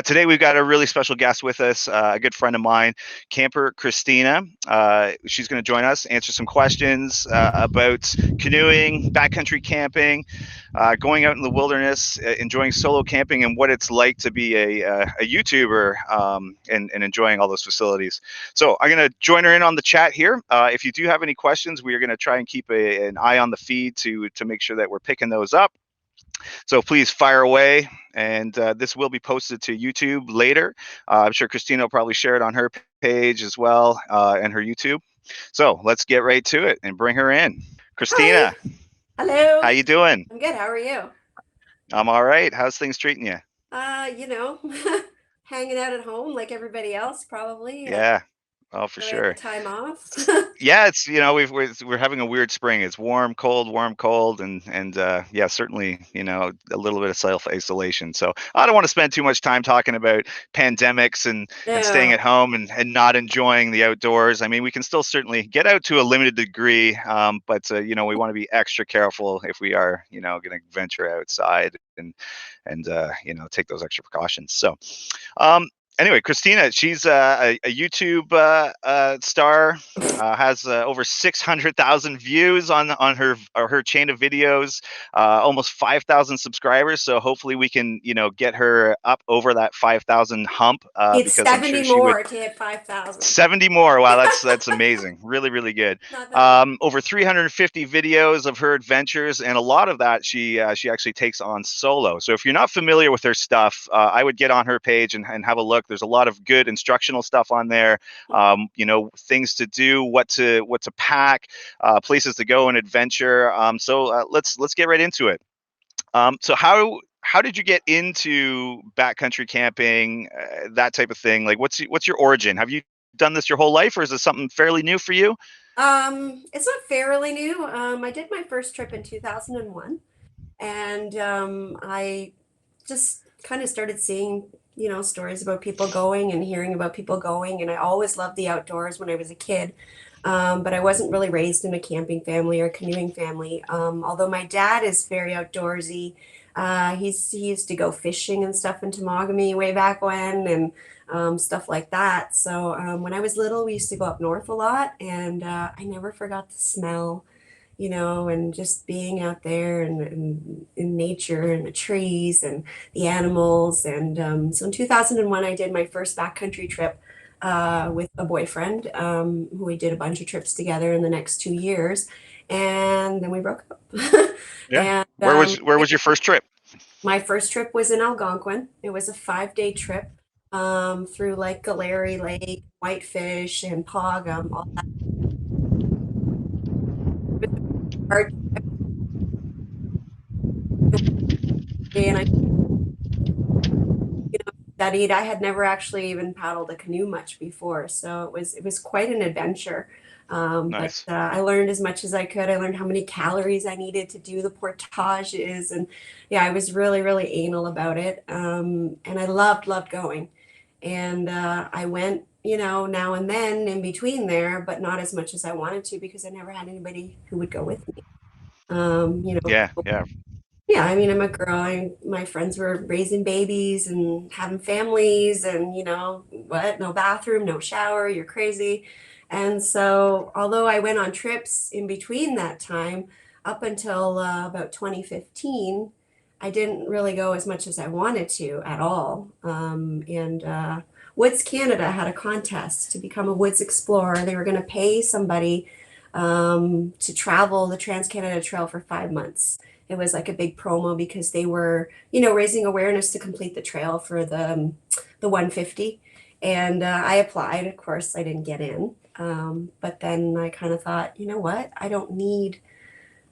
Today we've got a really special guest with us, a good friend of mine, Camper Christina. She's going to join us, answer some questions about canoeing, backcountry camping, going out in the wilderness, enjoying solo camping, and what it's like to be a YouTuber and enjoying all those facilities. So I'm going to join her in on the chat here. If you do have any questions, we are going to try and keep an eye on the feed to make sure that we're picking those up. So please fire away, and this will be posted to YouTube later. I'm sure Christina will probably share it on her page as well, and her YouTube. So let's get right to it and bring her in. Christina. Hi. Hello. How you doing? I'm good. How are you? I'm all right. How's things treating you? You know, hanging out at home like everybody else, probably. Yeah. Oh, for Enjoying the sure. time off. Yeah, it's we're having a weird spring. It's warm, cold, and yeah, certainly a little bit of self isolation. So I don't want to spend too much time talking about pandemics and staying No. at home and not enjoying the outdoors. I mean, we can still certainly get out to a limited degree, but we want to be extra careful if we are going to venture outside and take those extra precautions. So. Anyway, Christina, she's a YouTube star, has over 600,000 views on her chain of videos, almost 5,000 subscribers. So hopefully we can get her up over that 5,000 hump. It's Because 70 I'm sure more to hit 5,000. 70 more. Wow, that's amazing. Really, really good. Over 350 videos of her adventures, and a lot of that she actually takes on solo. So if you're not familiar with her stuff, I would get on her page and have a look. There's a lot of good instructional stuff on there. Things to do, what to pack, places to go and adventure. So let's get right into it. So how did you get into backcountry camping, that type of thing? Like, what's your origin? Have you done this your whole life, or is this something fairly new for you? It's not fairly new. I did my first trip in 2001, and I just kind of started seeing stories about people going and hearing about people going, and I always loved the outdoors when I was a kid. But I wasn't really raised in a camping family or canoeing family. Although my dad is very outdoorsy. He used to go fishing and stuff in Temagami way back when, and stuff like that. So when I was little, we used to go up north a lot, and I never forgot the smell, and just being out there and in nature and the trees and the animals. And so in 2001, I did my first backcountry trip with a boyfriend, who we did a bunch of trips together in the next 2 years, and then we broke up. Yeah. And Where was your first trip? my first trip was in Algonquin. It was a 5-day trip through like Galari Lake, Whitefish, and Pog, all that. Hard. And I studied. I had never actually even paddled a canoe much before, so it was quite an adventure. Nice. But I learned as much as I could. I learned how many calories I needed to do the portages, and yeah, I was really, really anal about it. And I loved going. And I went, now and then in between there, but not as much as I wanted to because I never had anybody who would go with me. Yeah. Yeah, I mean, I'm a girl. My friends were raising babies and having families, and what? No bathroom, no shower. You're crazy. And so, although I went on trips in between that time, up until about 2015, I didn't really go as much as I wanted to at all. And Woods Canada had a contest to become a Woods Explorer. They were going to pay somebody to travel the Trans-Canada Trail for 5 months. It was like a big promo because they were, raising awareness to complete the trail for the 150. And I applied. Of course, I didn't get in. But then I kind of thought, you know what? I don't need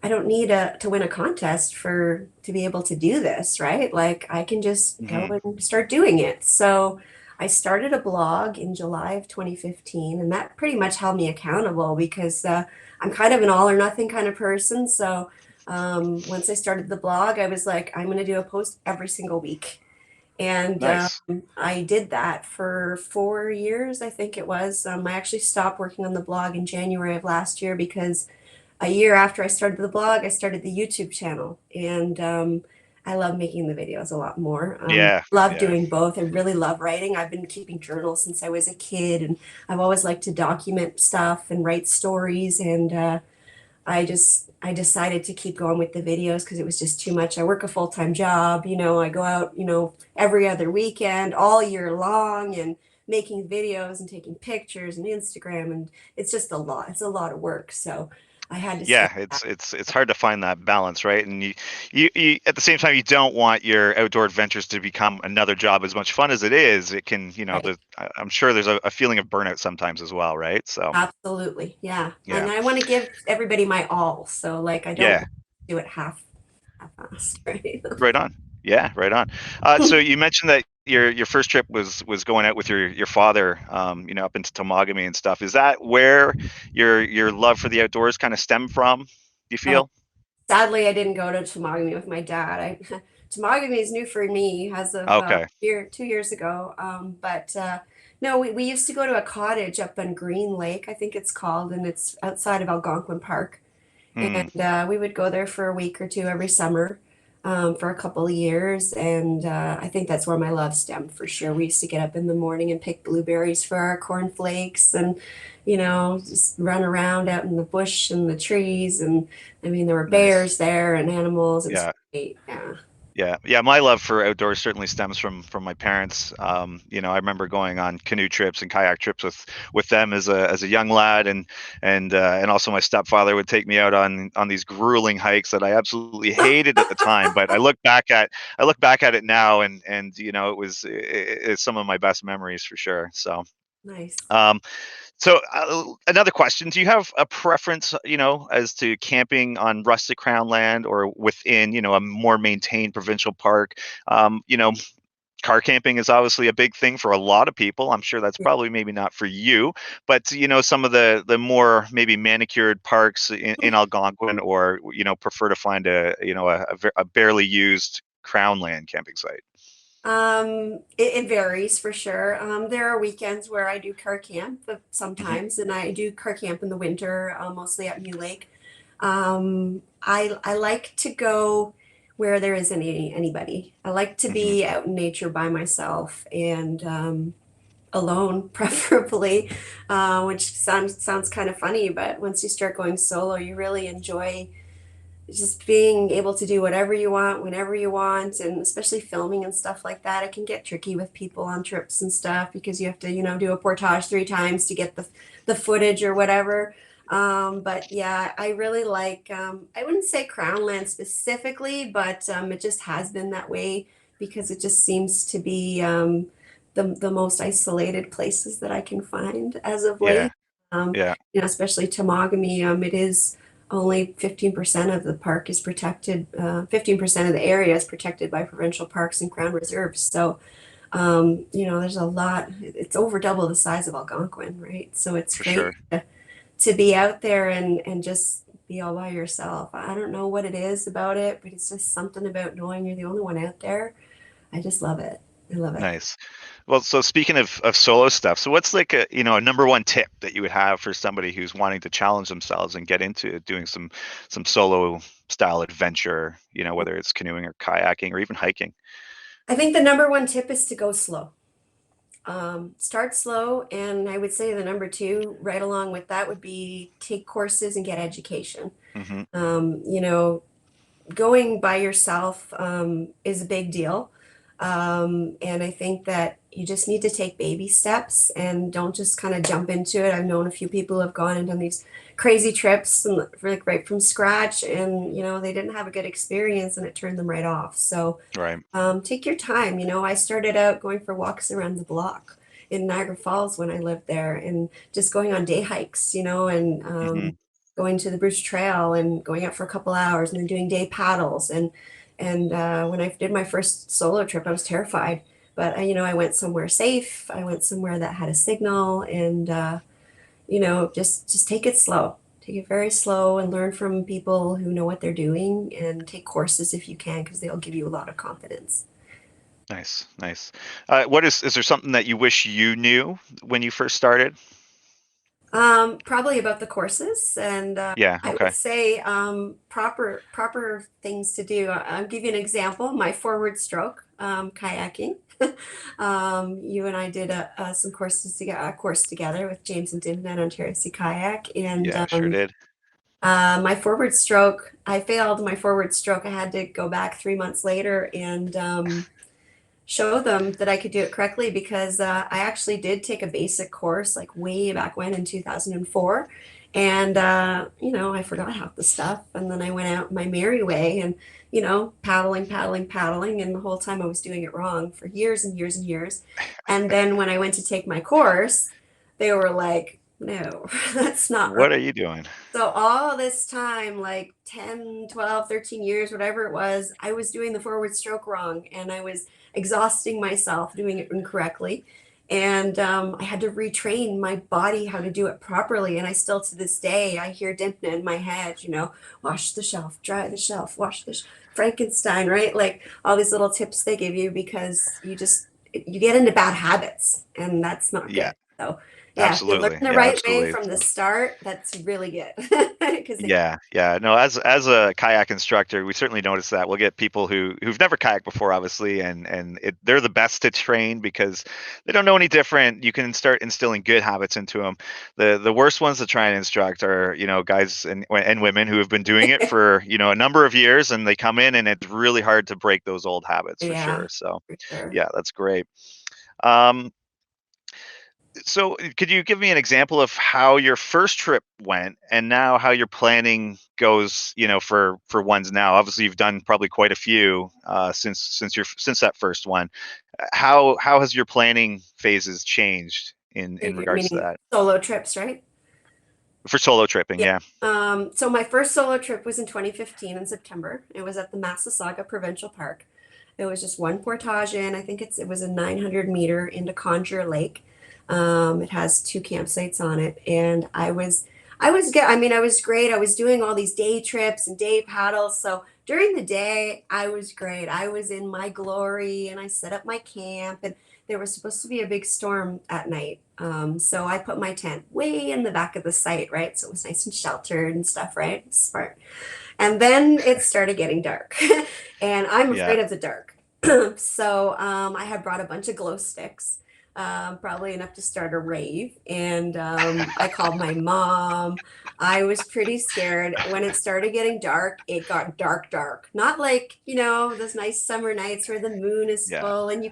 to win a contest to be able to do this, right? Like I can just go and start doing it. So I started a blog in July of 2015, and that pretty much held me accountable because I'm kind of an all or nothing kind of person. So once I started the blog, I was like, I'm going to do a post every single week. And Nice. I did that for 4 years, I think it was. I actually stopped working on the blog in January of last year because a year after I started the blog, I started the YouTube channel. And I love making the videos a lot more. Yeah, Love yeah, doing both. I really love writing. I've been keeping journals since I was a kid, and I've always liked to document stuff and write stories. And I decided to keep going with the videos because it was just too much. I work a full-time job, I go out, every other weekend, all year long, and making videos and taking pictures and Instagram, and it's just a lot. It's a lot of work. So I had to step yeah. back. It's hard to find that balance, right? And you at the same time, you don't want your outdoor adventures to become another job. As much fun as it is, it can, Right. I'm sure there's a feeling of burnout sometimes as well, right? So Absolutely. Yeah. And yeah, I want to give everybody my all. So like I don't yeah. do it half-assed, right? Right on. Yeah, right on. So you mentioned that your first trip was going out with your father, up into Temagami and stuff. Is that where your love for the outdoors kind of stemmed from? Do you Oh, feel? sadly, I didn't go to Temagami with my dad. Temagami is new for me as of Okay. 2 years ago. But no, we used to go to a cottage up on Green Lake, I think it's called, and it's outside of Algonquin Park. Hmm. And we would go there for a week or two every summer for a couple of years. And I think that's where my love stemmed for sure. We used to get up in the morning and pick blueberries for our cornflakes and, just run around out in the bush and the trees. And I mean, there were Nice. bears there and animals. It was Yeah. great. Yeah. Yeah, yeah. My love for outdoors certainly stems from my parents. I remember going on canoe trips and kayak trips with them as a young lad, and also my stepfather would take me out on these grueling hikes that I absolutely hated at the time. But I look back at it now, and it's some of my best memories for sure. So. Nice. Um, another question: do you have a preference, as to camping on rustic crown land or within, a more maintained provincial park? Car camping is obviously a big thing for a lot of people. I'm sure that's Yeah. probably maybe not for you, but some of the more maybe manicured parks in Algonquin, or prefer to find a barely used crown land camping site. It varies for sure. There are weekends where I do car camp Hmm. sometimes, and I do car camp in the winter, mostly at New Lake. I like to go where there isn't anybody. I like to Hmm. be out in nature by myself and alone, preferably, which sounds kind of funny, but once you start going solo, you really enjoy just being able to do whatever you want whenever you want, and especially filming and stuff like that. It can get tricky with people on trips and stuff because you have to do a portage 3 times to get the footage or whatever. But yeah, I really like, I wouldn't say Crownland specifically, but it just has been that way because it just seems to be the most isolated places that I can find as of Yeah, late. yeah, Especially Temagami, it is only 15% of the park is protected. 15% of the area is protected by provincial parks and crown reserves. So, there's a lot. It's over double the size of Algonquin, right? So it's for great sure. to be out there and just be all by yourself. I don't know what it is about it, but it's just something about knowing you're the only one out there. I just love it. I love it. Nice. Well, so speaking of solo stuff, so what's like a number one tip that you would have for somebody who's wanting to challenge themselves and get into doing some solo style adventure, whether it's canoeing or kayaking or even hiking? I think the number one tip is to go slow. Start slow, and I would say the number two, right along with that, would be take courses and get education. Hmm. Um, you know, Going by yourself is a big deal. And I think that you just need to take baby steps and don't just kind of jump into it. I've known a few people who have gone and done these crazy trips and like right from scratch, and they didn't have a good experience and it turned them right off. So Right. take your time. I started out going for walks around the block in Niagara Falls when I lived there, and just going on day hikes, and Hmm. going to the Bruce Trail and going out for a couple hours, and then doing day paddles. And when I did my first solo trip, I was terrified, but I went somewhere safe. I went somewhere that had a signal, and just take it slow. Take it very slow and learn from people who know what they're doing, and take courses if you can because they'll give you a lot of confidence. Nice, nice. What is there something that you wish you knew when you first started? Probably about the courses, and Yeah. I would Okay. say proper things to do. I'll give you an example. My forward stroke, kayaking. You and I did some courses together, a course together with James and Dimna at Ontario Sea Kayak, and Yeah. Sure did. my forward stroke. I failed my forward stroke. I had to go back 3 months later and show them that I could do it correctly because I actually did take a basic course like way back when in 2004. And, I forgot half the stuff. And then I went out my merry way and, paddling, paddling, paddling. And the whole time I was doing it wrong for years and years and years. And then when I went to take my course, they were like, no, that's not right. What are you doing? So all this time, like 10, 12, 13 years, whatever it was, I was doing the forward stroke wrong and I was exhausting myself doing it incorrectly. And I had to retrain my body how to do it properly. And I still, to this day, I hear Dimpna in my head, wash the shelf, dry the shelf, Frankenstein, right? Like all these little tips they give you because you get into bad habits and that's not Yeah. good. So yeah, if you learn Absolutely. the Yeah. right way Absolutely. from the start, that's really good. Because Yeah, yeah. No, as a kayak instructor, we certainly notice that. We'll get people who've never kayaked before, obviously, and they're the best to train because they don't know any different. You can start instilling good habits into them. The worst ones to try and instruct are, guys and women who have been doing it for, a number of years, and they come in and it's really hard to break those old habits for yeah, sure. So, for sure. yeah, that's great. Um, so could you give me an example of how your first trip went and now how your planning goes, for ones now? Obviously you've done probably quite a few since that first one. How has your planning phases changed in You're regards to meaning that? solo trips, right? For solo tripping, Yeah. yeah. So my first solo trip was in 2015 in September. It was at the Massasauga Provincial Park. It was just one portage in. I think it was a 900-meter into Conjure Lake. It has two campsites on it, and I was good. I mean, I was great. I was doing all these day trips and day paddles. So during the day, I was great. I was in my glory, and I set up my camp, and there was supposed to be a big storm at night. So I put my tent way in the back of the site, right? So it was nice and sheltered and stuff, right? Smart. And then it started getting dark, and I'm Yeah. afraid of the dark. So I had brought a bunch of glow sticks, probably enough to start a rave. And I called my mom. I was pretty scared. When it started getting dark, it got dark, dark. Not like, those nice summer nights where the moon is Yeah. full and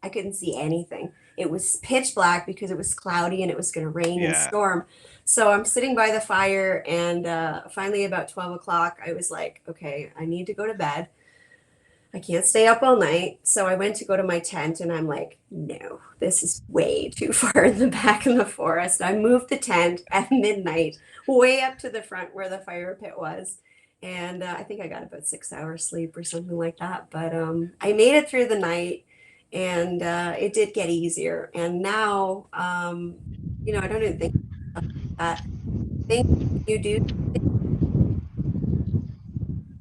I couldn't see anything. It was pitch black because it was cloudy and it was going to rain and Yeah. storm. So I'm sitting by the fire, and finally, about 12 o'clock, I was like, okay, I need to go to bed. I can't stay up all night. So I went to go to my tent, and I'm like, no, this is way too far in the back in the forest. I moved the tent at midnight way up to the front where the fire pit was. And I think I got about 6 hours sleep or something like that. But I made it through the night, and it did get easier. And now, I don't even think about that. I think you do,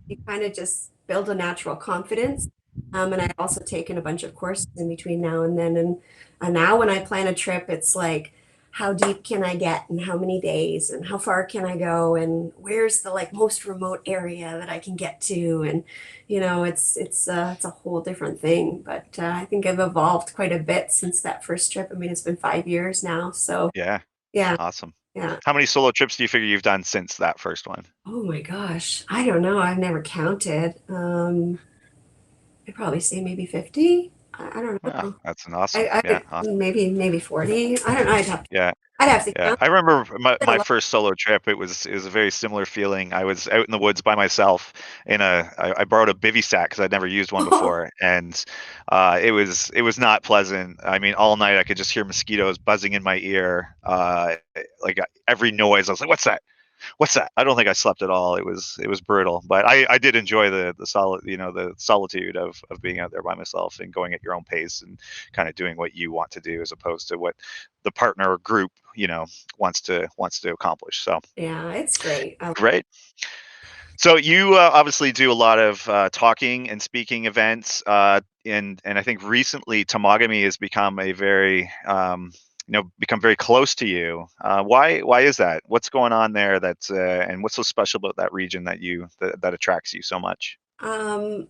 you kind of just build a natural confidence. And I've also taken a bunch of courses in between now and then. And now when I plan a trip, it's like, how deep can I get and how many days and how far can I go and where's the like most remote area that I can get to? And, it's a whole different thing. But I think I've evolved quite a bit since that first trip. I mean, it's been 5 years now. So Yeah. yeah, Awesome. yeah. How many solo trips do you figure you've done since that first one? Oh my gosh. I don't know. I've never counted. I'd probably say maybe 50. I don't Wow, know. that's an awesome. Yeah, I awesome. maybe 40. I don't know. Yeah. I'd have to Yeah, count. I remember Did a my lot. first solo trip. It was a very similar feeling. I was out in the woods by myself I borrowed a bivy sack because I'd never used one before, and it was not pleasant. I mean, all night I could just hear mosquitoes buzzing in my ear, like every noise. I was like, "What's that? What's that?" I don't think I slept at all. It was brutal, but I did enjoy the solitude of being out there by myself and going at your own pace and kind of doing what you want to do as opposed to what the partner or group wants to accomplish. So Yeah, it's great. great. So you obviously do a lot of talking and speaking events, and I think recently Temagami has become a very become very close to you. Why is that? What's going on there? And what's so special about that region that attracts you so much? Um,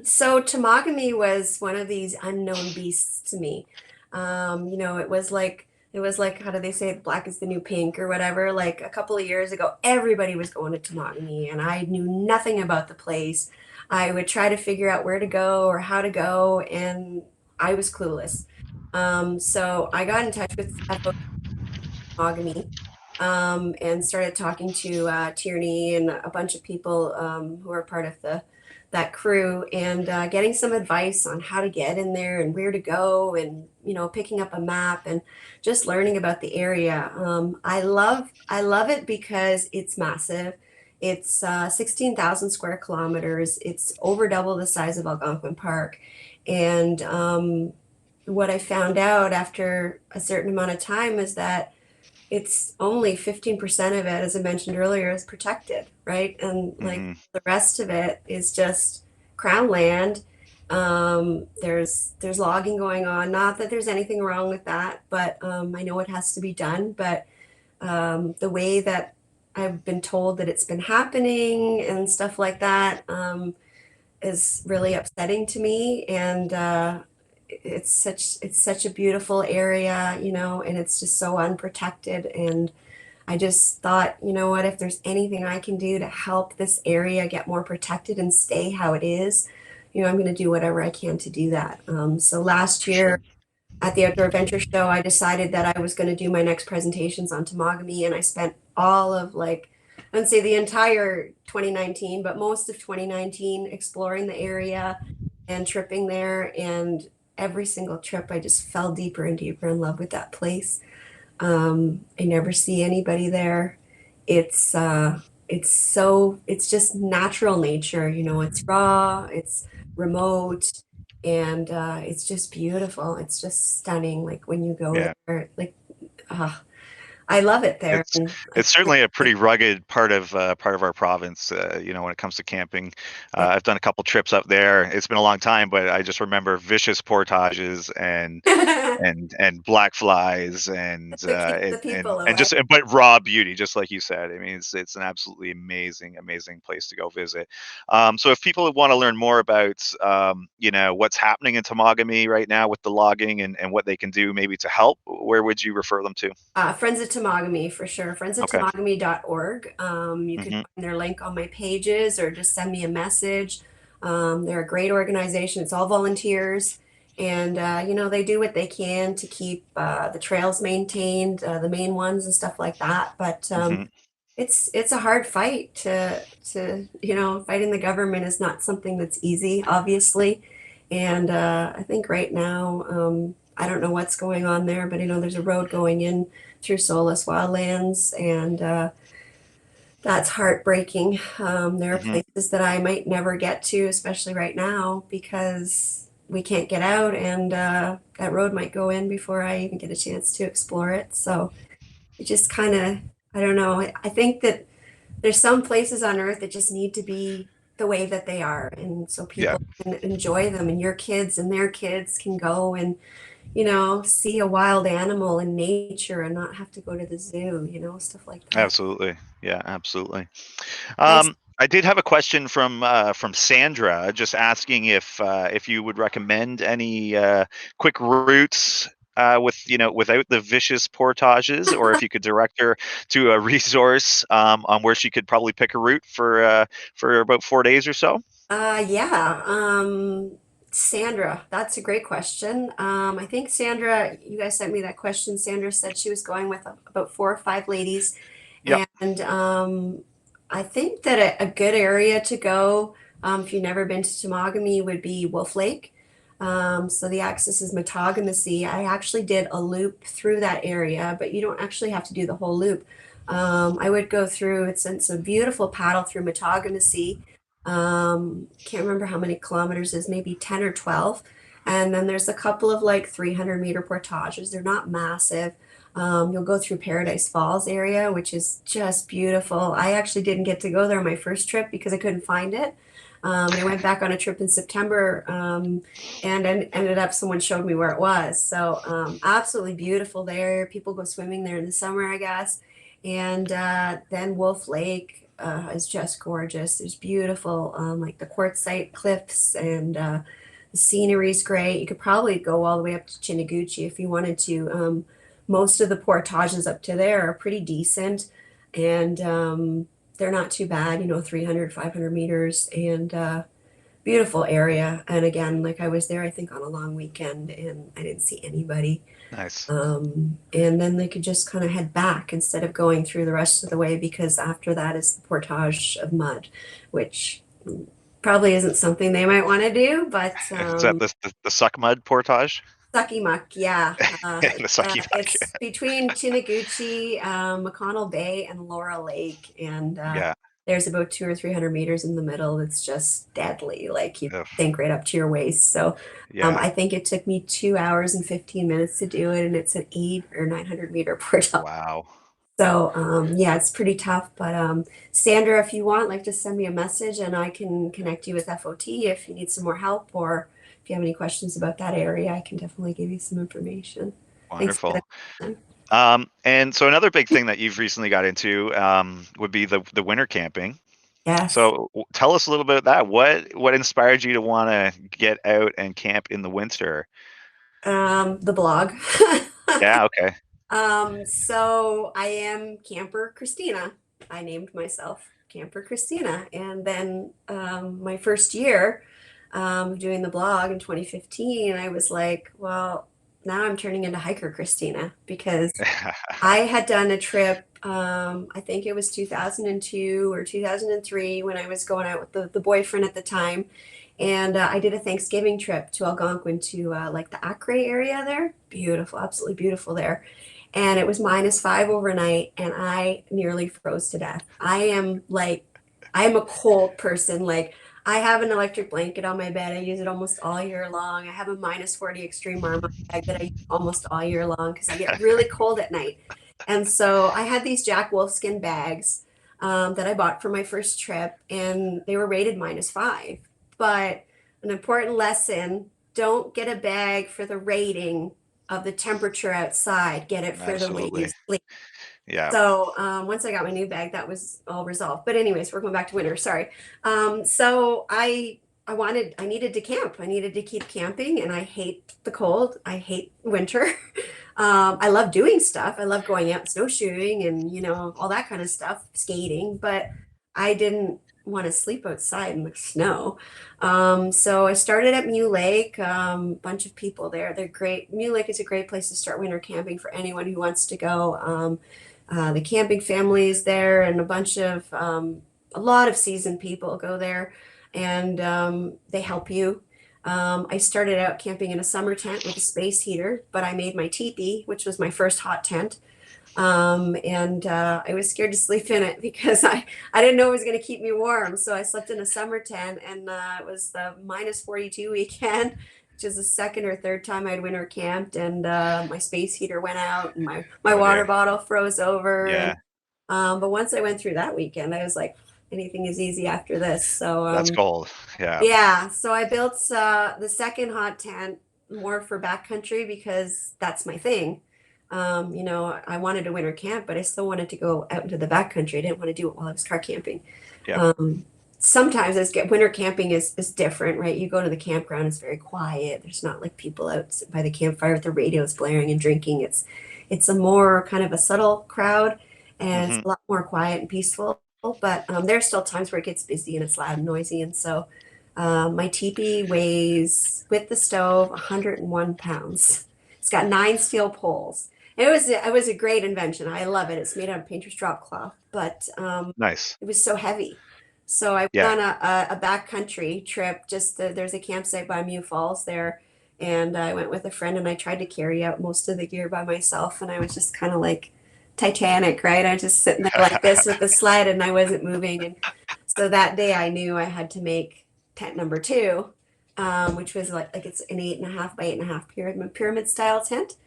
so Temagami was one of these unknown beasts to me. It was like how do they say it, black is the new pink or whatever. Like a couple of years ago, everybody was going to Temagami, and I knew nothing about the place. I would try to figure out where to go or how to go, and I was clueless. So I got in touch with Temagami, and started talking to Tierney and a bunch of people who are part of that crew, and getting some advice on how to get in there and where to go, and picking up a map and just learning about the area. I love it because it's massive. It's 16,000 square kilometers. It's over double the size of Algonquin Park, and what I found out after a certain amount of time is that it's only 15% of it, as I mentioned earlier, is protected, right? And like Hmm. the rest of it is just crown land. There's logging going on. Not that there's anything wrong with that, but I know it has to be done. But the way that I've been told that it's been happening and stuff like that is really upsetting to me. And it's such a beautiful area, and it's just so unprotected. And I just thought, you know what, if there's anything I can do to help this area get more protected and stay how it is, I'm going to do whatever I can to do that. So last For year sure. at the Outdoor Adventure Show, I decided that I was going to do my next presentations on Temagami, and I spent all of like, I wouldn't say the entire 2019, but most of 2019 exploring the area and tripping there. And every single trip, I just fell deeper and deeper in love with that place. I never see anybody there. It's just natural nature, it's raw, it's remote, and it's just beautiful. It's just stunning. Like when you go Yeah. there, like, uh, I love it there. It's And I it's certainly a pretty rugged part of our province, when it comes to camping. yeah. I've done a couple trips up there. It's been a long time, but I just remember vicious portages and black flies and To keep the people away. just but raw beauty, just like you said. I mean, it's an absolutely amazing place to go visit. So if people want to learn more about what's happening in Temagami right now with the logging and what they can do maybe to help, where would you refer them to? Friends of Temagami for sure. Okay. Friendsoftemagami.org. You can Hmm. find their link on my pages or just send me a message. They're a great organization. It's all volunteers. And, they do what they can to keep the trails maintained, the main ones and stuff like that. But Hmm. it's a hard fight fighting the government is not something that's easy, obviously. And I think right now, I don't know what's going on there, but there's a road going in through Solus Wildlands, and that's heartbreaking. There are Hmm. places that I might never get to, especially right now, because we can't get out, and that road might go in before I even get a chance to explore it. So it just kind of, I don't know. I think that there's some places on earth that just need to be the way that they are, and so Yeah, people can enjoy them, and your kids and their kids can go and see a wild animal in nature and not have to go to the zoo, stuff like that. absolutely. Yeah, absolutely. Nice. I did have a question from Sandra, just asking if you would recommend any quick routes without the vicious portages, or if you could direct her to a resource on where she could probably pick a route for about 4 days or so. Yeah. Sandra, that's a great question. I think Sandra, you guys sent me that question. Sandra said she was going with about 4 or 5 ladies. Yep. And I think that a good area to go, if you've never been to Temagami, would be Wolf Lake. So the axis is Matagamacy. I actually did a loop through that area, but you don't actually have to do the whole loop. I would go through, it's a beautiful paddle through Matagamacy. Can't remember how many kilometers is, maybe 10 or 12. And then there's a couple of like 300-meter portages. They're not massive. You'll go through Paradise Falls area, which is just beautiful. I actually didn't get to go there on my first trip because I couldn't find it. I went back on a trip in September, and then ended up someone showed me where it was. So absolutely beautiful there. People go swimming there in the summer, I guess. And then Wolf Lake is just gorgeous. There's beautiful, like the quartzite cliffs, and the scenery is great. You could probably go all the way up to Chiniguchi if you wanted to. Most of the portages up to there are pretty decent, and they're not too bad, 300, 500 meters, and beautiful area. And again, like I was there, I think on a long weekend, and I didn't see anybody. Nice. And then they could just kind of head back instead of going through the rest of the way, because after that is the portage of mud, which probably isn't something they might want to do, but Is that the suck mud portage? Sucky Muck, yeah. The sucky muck. It's between Chiniguchi, McConnell Bay, and Laura Lake, and Yeah. there's about 200 or 300 meters in the middle. It's just deadly, like you Ugh. sink right up to your waist. So Yeah. I think it took me 2 hours and 15 minutes to do it, and it's an 800 or 900 meter portage. Wow. So yeah, it's pretty tough. But Sandra, if you want, like, just send me a message, and I can connect you with FOT if you need some more help, or if you have any questions about that area, I can definitely give you some information. Thanks for Wonderful. that. And so another big thing that you've recently got into would be the winter camping. Yes. So tell us a little bit about that. What inspired you to want to get out and camp in the winter? The blog. Yeah. Okay. So I am Camper Christina. I named myself Camper Christina. And then my first year doing the blog in 2015, I was like, well, now I'm turning into Hiker Christina, because I had done a trip, I think it was 2002 or 2003, when I was going out with the boyfriend at the time. And I did a Thanksgiving trip to Algonquin, to like the Acre area there. Beautiful, absolutely beautiful there. And it was -5 overnight, and I nearly froze to death. I am a cold person. Like, I have an electric blanket on my bed. I use it almost all year long. I have a -40 extreme Marmot bag that I use almost all year long because I get really cold at night. And so I had these Jack Wolfskin bags that I bought for my first trip, and they were rated -5. But an important lesson: don't get a bag for the rating of the temperature outside. Get it for the way you Absolutely. sleep. Yeah. So once I got my new bag, that was all resolved. But anyways, we're going back to winter. Sorry. So I needed to camp. I needed to keep camping, and I hate the cold. I hate winter. I love doing stuff. I love going out snowshoeing and all that kind of stuff, skating. But I didn't want to sleep outside in the snow. So I started at Mew Lake. Bunch of people there. They're great. Mew Lake is a great place to start winter camping for anyone who wants to go. The camping family is there, and a lot of seasoned people go there, and they help you. I started out camping in a summer tent with a space heater, but I made my teepee, which was my first hot tent. And I was scared to sleep in it because I didn't know it was going to keep me warm. So I slept in a summer tent, and it was the -42 weekend, which is the second or third time I'd winter camped. And my space heater went out, and my Oh water dear. bottle froze over. Yeah. But once I went through that weekend, I was like, anything is easy after this. So That's cold. Yeah. yeah, so I built the second hot tent more for backcountry because that's my thing. I wanted to winter camp, but I still wanted to go out into the backcountry. I didn't want to do it while I was car camping. Yeah. Sometimes winter camping is different, right? You go to the campground, it's very quiet. There's not like people out by the campfire with the radios blaring and drinking. It's a more kind of a subtle crowd, and it's a lot more quiet and peaceful. But there's still times where it gets busy and it's loud and noisy. And so my teepee weighs, with the stove, 101 pounds. It's got 9 steel poles. It was a great invention. I love it. It's made out of painter's drop cloth, but Nice. it was so heavy. So I Yeah. went on a backcountry trip. There's a campsite by Mew Falls there, and I went with a friend, and I tried to carry out most of the gear by myself, and I was just kind of like Titanic, right? I was just sitting there like this with the sled, and I wasn't moving. And so that day I knew I had to make tent number 2, which was like it's an 8.5 by 8.5 pyramid style tent.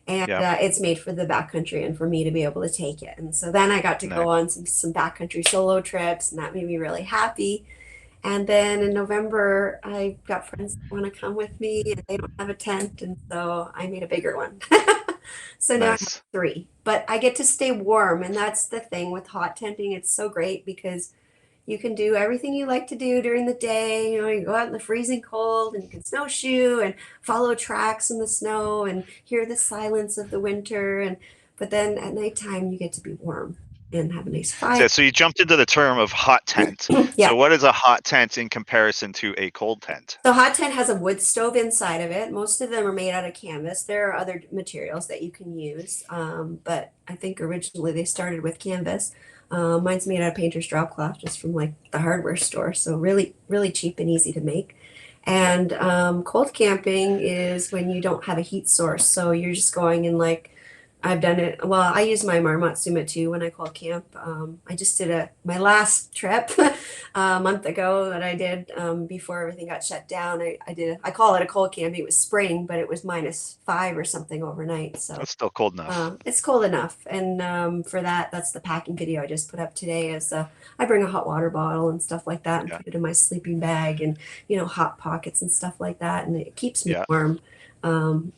And Yeah. it's made for the backcountry and for me to be able to take it. And so then I got to Nice. go on some backcountry solo trips, and that made me really happy. And then in November, I got friends that want to come with me and they don't have a tent. And so I made a bigger one. So now I have Nice. three, but I get to stay warm. And that's the thing with hot tenting. It's so great because you can do everything you like to do during the day. You know, you go out in the freezing cold and you can snowshoe and follow tracks in the snow and hear the silence of the winter. And but then at nighttime you get to be warm and have a nice fire. So you jumped into the term of hot tent. Yeah. So what is a hot tent in comparison to a cold tent? The hot tent has a wood stove inside of it. Most of them are made out of canvas. There are other materials that you can use, but I think originally they started with canvas. Mine's made out of painter's drop cloth, just from like the hardware store, so really, really cheap and easy to make. And cold camping is when you don't have a heat source, so you're just going in like I've done it. Well, I use my Marmotsuma too when I call camp. I just did my last trip a month ago that I did before everything got shut down. I call it a cold camp. It was spring, but it was -5 or something overnight. So That's still cold enough. it's cold enough. And for that, that's the packing video I just put up today. Is I bring a hot water bottle and stuff like that and Yeah. put it in my sleeping bag and hot pockets and stuff like that, and it keeps me Yeah. warm.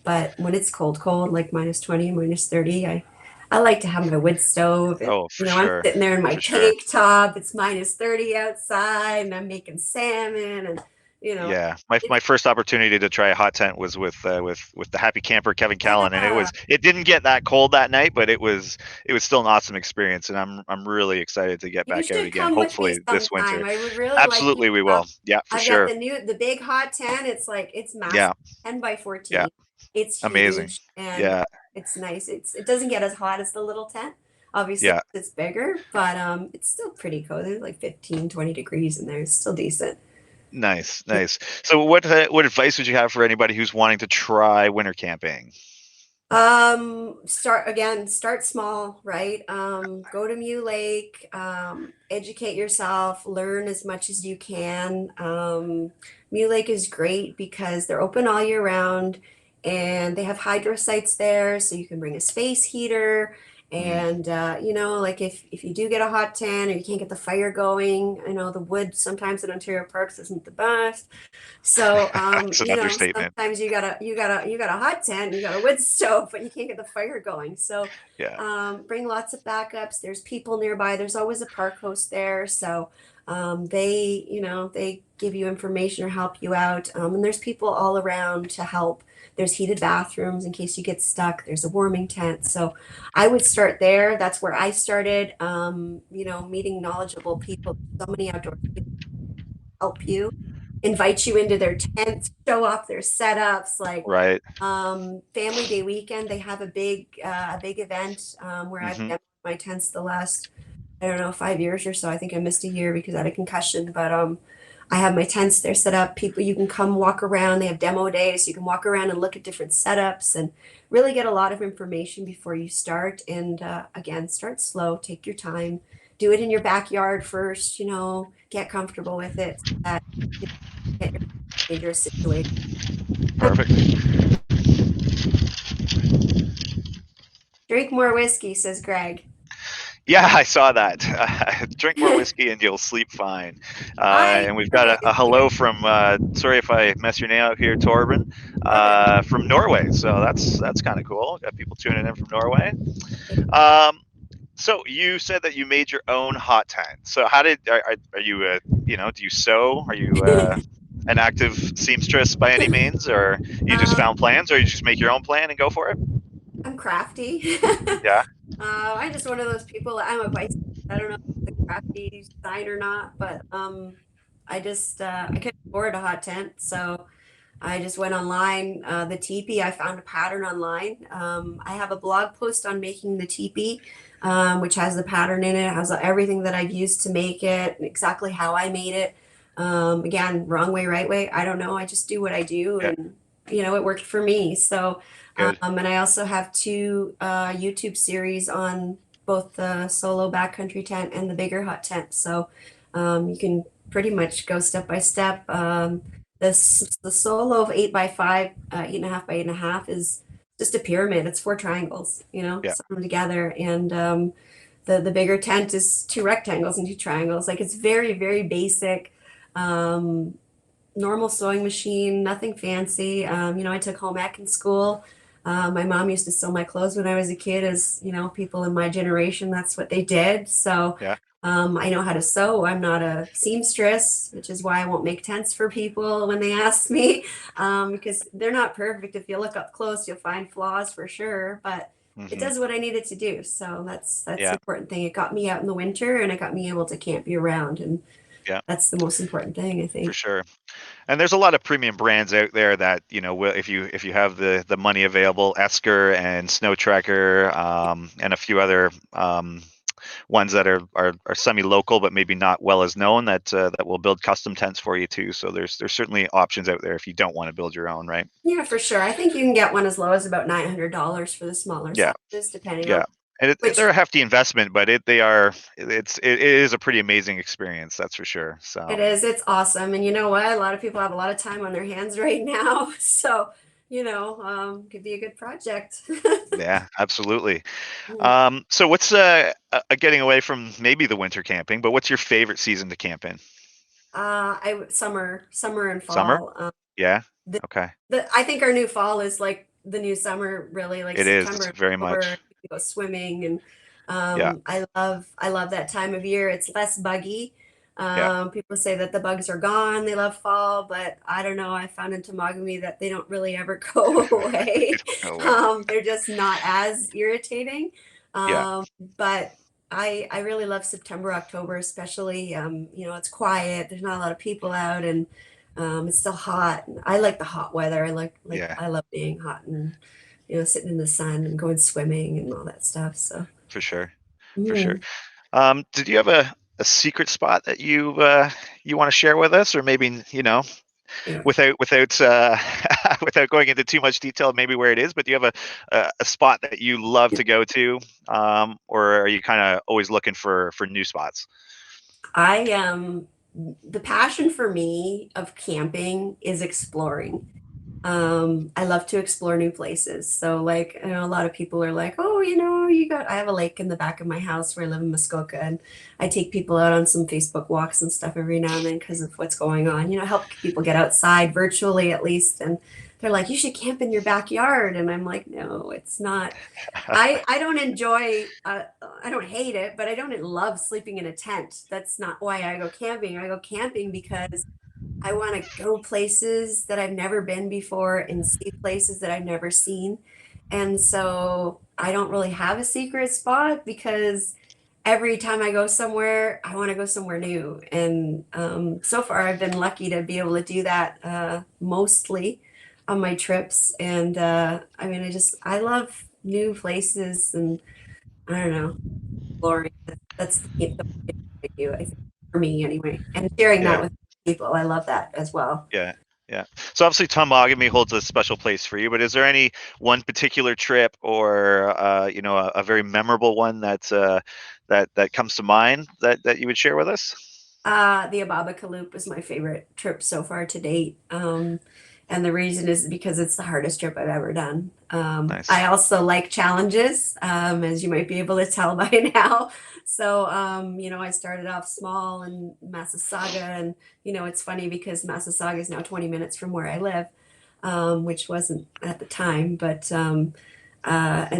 But when it's cold, cold, like -20, -30, I like to have my wood stove. And, Oh, for I'm sure. sitting there in my For sure. tank top. It's -30 outside, and I'm making salmon, and Yeah, it, my first opportunity to try a hot tent was with the happy camper Kevin Callan, and yeah, it didn't get that cold that night, but it was still an awesome experience, and I'm really excited to get you back out should again. come with me Hopefully this sometime. winter. I would really like you to Absolutely, we come. will. Yeah, for I've got sure. the big hot tent. It's massive, Yeah, 10 by yeah, 14. It's amazing. huge and Yeah, it's nice. It doesn't get as hot as the little tent. Obviously, yeah, it's bigger, but it's still pretty cozy. It's like 15, 20 degrees in there. It's still decent. nice, nice. So what advice would you have for anybody who's wanting to try winter camping? Start small, right? Go to Mew Lake, educate yourself, learn as much as you can. Mew Lake is great because they're open all year round and they have hydro sites there, so you can bring a space heater. Mm. And like if you do get a hot tan or you can't get the fire going, the wood sometimes at Ontario Parks isn't the best. So, That's an understatement. sometimes you got a hot tent, you got a wood stove, but you can't get the fire going. So, Yeah, bring lots of backups. There's people nearby. There's always a park host there. So, they give you information or help you out. And there's people all around to help. There's heated bathrooms in case you get stuck. There's a warming tent. So I would start there. That's where I started. Meeting knowledgeable people. So many outdoor people help you, invite you into their tents, show off their setups. Like right. Family Day weekend, they have a big event where I've Hmm. demoed my tents the last, I don't know, 5 years or so. I think I missed a year because I had a concussion, but I have my tents there set up. People, you can come walk around. They have demo days. You can walk around and look at different setups and really get a lot of information before you start. And again, start slow, take your time, do it in your backyard first, get comfortable with it so that you don't get your dangerous situation. Perfect. Drink more whiskey, says Greg. Yeah, I saw that. Drink more whiskey and you'll sleep fine. I And we've got drink a hello from, sorry if I mess your name out here, Torben, from Norway. So that's kind of cool. Got people tuning in from Norway. Um, so you said that you made your own hot tent. So are you do you sew? Are you an active seamstress by any means, or you just um, found plans, or you just make your own plan and go for it? I'm crafty. Yeah. I'm just one of those people. I'm a Pisces. I don't know if it's a crafty sign or not, but I couldn't afford a hot tent, so I just went online. The teepee, I found a pattern online. I have a blog post on making the teepee, which has the pattern in it. It has everything that I've used to make it, and exactly how I made it. Again, wrong way, right way. I don't know. I just do what I do, Yeah. and it worked for me. So, Good. and I also have two YouTube series on both the solo backcountry tent and the bigger hot tent. So, you can pretty much go step by step. The solo of 8 by 5, 8.5 by 8.5 is just a pyramid. It's four triangles, Yeah. sewn together, and the bigger tent is two rectangles and two triangles. Like it's very very basic. Um, Normal sewing machine, nothing fancy. I took home ec in school. My mom used to sew my clothes when I was a kid, as people in my generation, that's what they did. So Yeah. I know how to sew. I'm not a seamstress, which is why I won't make tents for people when they ask me, because they're not perfect. If you look up close, you'll find flaws for sure, but it Hmm. does what I need it to do. So that's the Yeah. important thing. It got me out in the winter and it got me able to camp year round, and Yeah. that's the most important thing, I For think. sure. And there's a lot of premium brands out there that if you have the money available, Esker and Snow Tracker, and a few other ones that are semi-local but maybe not well as known, that will build custom tents for you too. So there's certainly options out there if you don't want to build your own, right? Yeah, for sure. I think you can get one as low as about $900 for the smaller Yeah, sizes, depending on yeah. And they're which a hefty investment, but it is a pretty amazing experience, that's for sure. it So is. It's awesome. And you know what? A lot of people have a lot of time on their hands right now. So, could be a good project. yeah, absolutely. Mm. So what's getting away from maybe the winter camping, but what's your favorite season to camp in? Summer and Summer? fall. Yeah. The, Okay. I think our new fall is like the new summer, really, like It is September and very October. much. You can go swimming, and Yeah. I love that time of year. It's less buggy. Yeah. People say that the bugs are gone. They love fall, but I don't know. I found in Temagami that they don't really ever go They away. don't go away. They're just not as irritating. Yeah. But I really love September, October, especially. It's quiet. There's not a lot of people out, and it's still hot. I like the hot weather. Yeah. I love being hot and sitting in the sun and going swimming and all that stuff. So For sure. For sure. mm, Did you have a secret spot that you want to share with us, or maybe yeah. without without going into too much detail, maybe where it is, but do you have a spot that you love to go to, or are you kind of always looking for new spots? I The passion for me of camping is exploring. I love to explore new places. So like, a lot of people are like, oh, I have a lake in the back of my house where I live in Muskoka, and I take people out on some Facebook walks and stuff every now and then because of what's going on, help people get outside virtually at least. And they're like, you should camp in your backyard. And I'm like, no, it's not. I don't enjoy, I don't hate it, but I don't love sleeping in a tent. That's not why I go camping. I go camping because I want to go places that I've never been before and see places that I've never seen. And so I don't really have a secret spot because every time I go somewhere, I want to go somewhere new. And so far, I've been lucky to be able to do that mostly on my trips. And I mean, I love new places, and I don't know, exploring. That's the I do, I think, for me anyway. And sharing that Yeah. with people, I love that as well. Yeah. Yeah. So obviously Tomagami holds a special place for you, but is there any one particular trip or a very memorable one that comes to mind that you would share with us? The Ababa Loop was my favorite trip so far to date. And the reason is because it's the hardest trip I've ever done. Nice. I also like challenges, as you might be able to tell by now. So, I started off small in Massasauga, and, it's funny because Massasauga is now 20 minutes from where I live, which wasn't at the time, but and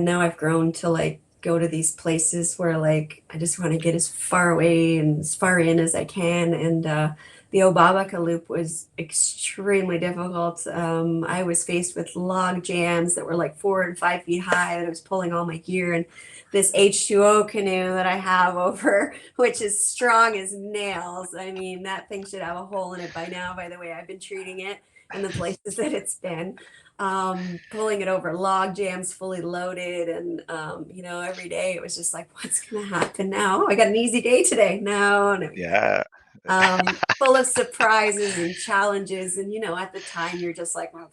now I've grown to like go to these places where like I just want to get as far away and as far in as I can. And the Obabaka Loop was extremely difficult. I was faced with log jams that were like 4 and 5 feet high, and I was pulling all my gear, and this H2O canoe that I have over, which is strong as nails. I mean, that thing should have a hole in it by now, by the way I've been treating it and the places that it's been. Pulling it over log jams fully loaded, and every day it was just like, what's gonna happen now? I got an easy day today. No, no. Yeah. Full of surprises and challenges, and at the time you're just like, well,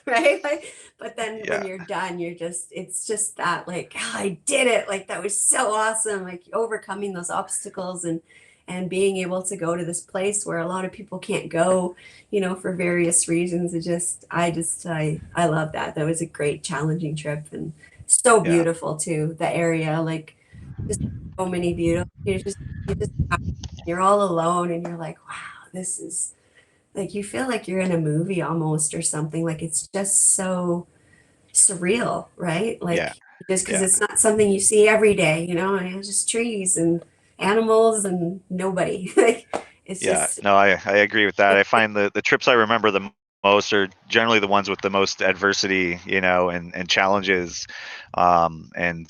right, like, but then when Yeah. you're done, it's just that like, "Oh, I did it, like that was so awesome, like overcoming those obstacles, and being able to go to this place where a lot of people can't go, for various reasons. I love that. That was a great challenging trip, and so Yeah. beautiful too, the area, like just so many beautiful, you're all alone and you're like, wow, this is like you feel like you're in a movie almost or something. Like it's just so surreal, right? Yeah. Like just because Yeah. it's not something you see every day, you know, and it's just trees and animals and nobody. Like it's Yeah, just no, I agree with that. I find the trips I remember the most are generally the ones with the most adversity, and challenges. And at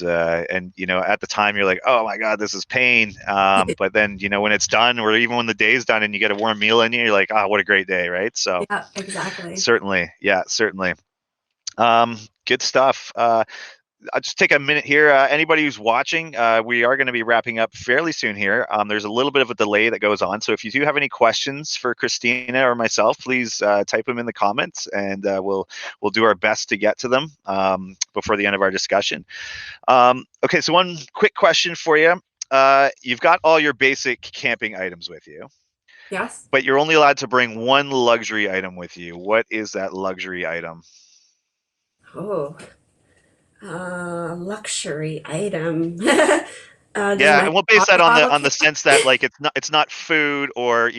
the time you're like, oh my God, this is pain. But then, when it's done, or even when the day's done and you get a warm meal in you, you're like, oh, what a great day, right? So yeah, exactly. certainly, yeah, certainly. Good stuff. I'll just take a minute here. Anybody who's watching, we are going to be wrapping up fairly soon here. There's a little bit of a delay that goes on. So if you do have any questions for Christina or myself, please type them in the comments, and we'll do our best to get to them before the end of our discussion. Okay, so one quick question for you. You've got all your basic camping items with you, Yes. but you're only allowed to bring one luxury item with you. What is that luxury item? Oh, luxury item. Does Yeah, my and we'll base that water on the bottle on the count? sense that like it's not food or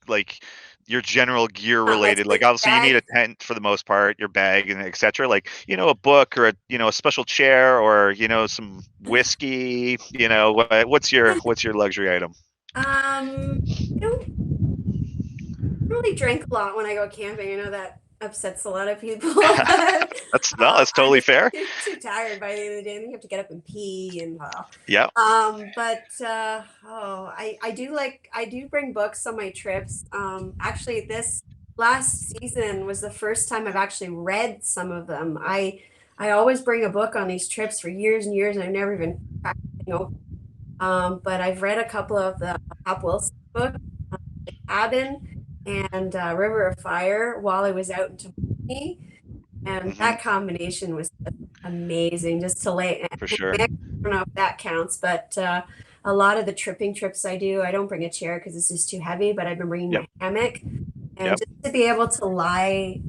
like your general gear Not my related. Like sleeping obviously you need bag. a tent for the most part, your bag and etc. Like a book or a special chair or some whiskey. What's your luxury item? I don't really drink a lot when I go camping. I know that upsets a lot of people, but That's no, that's I'm totally just fair. too tired by the end of the day. I think you have to get up and pee and Yeah. but I do bring books on my trips. Actually, this last season was the first time I've actually read some of them. I always bring a book on these trips for years and years, and I've never even cracked it open. But I've read a couple of the Hop Wilson books, Cabin and River of Fire, while I was out in Temagami, and Hmm. that combination was just amazing. Just to lay, For sure. I don't know if that counts, but a lot of the tripping trips I do, I don't bring a chair because it's just too heavy. But I've been bringing Yep. my hammock, and Yep. just to be able to lie,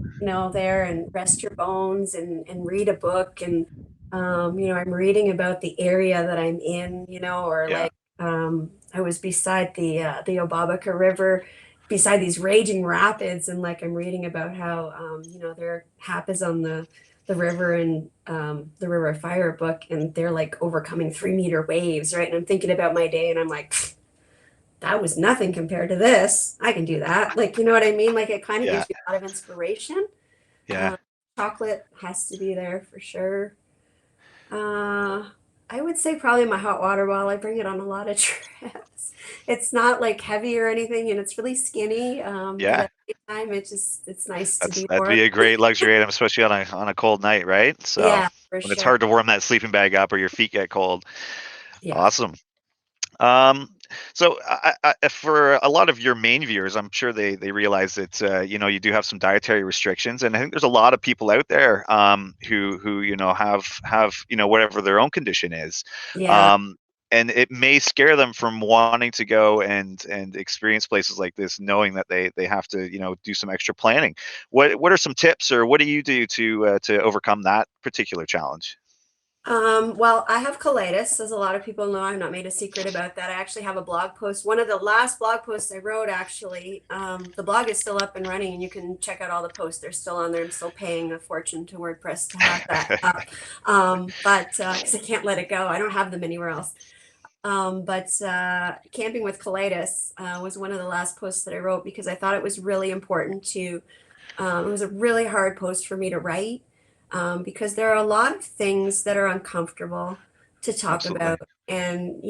there and rest your bones and read a book, and I'm reading about the area that I'm in, or Yeah. like I was beside the Obabaca River, beside these raging rapids, and like I'm reading about how their hap is on the river, and the River of Fire book, and they're like overcoming 3 meter waves, right? And I'm thinking about my day, and I'm like, that was nothing compared to this. I can do that. Like, you know what I mean? Like, it kind of Yeah. gives you a lot of inspiration. Yeah. Uh, Chocolate has to be there for sure. Uh, I would say probably my hot water bottle. I bring it on a lot of trips. It's not like heavy or anything, and it's really skinny. But Yeah. at the same time, it's nice to be That'd warm. be a great luxury item, especially on a cold night, right? So Yeah, for when it's sure. hard to warm that sleeping bag up or your feet get cold. Yeah. Awesome. Um, so for a lot of your main viewers, I'm sure they realize that you do have some dietary restrictions, and I think there's a lot of people out there who have whatever their own condition is, Yeah. um, and it may scare them from wanting to go and experience places like this, knowing that they have to do some extra planning. What are some tips, or what do you do to overcome that particular challenge? Well, I have colitis, as a lot of people know. I've not made a secret about that. I actually have a blog post. One of the last blog posts I wrote, actually, the blog is still up and running, and you can check out all the posts. They're still on there. I'm still paying a fortune to WordPress to have that up. But because I can't let it go, I don't have them anywhere else. But camping with colitis was one of the last posts that I wrote because I thought it was really important to. It was a really hard post for me to write because there are a lot of things that are uncomfortable to talk Absolutely. about. And,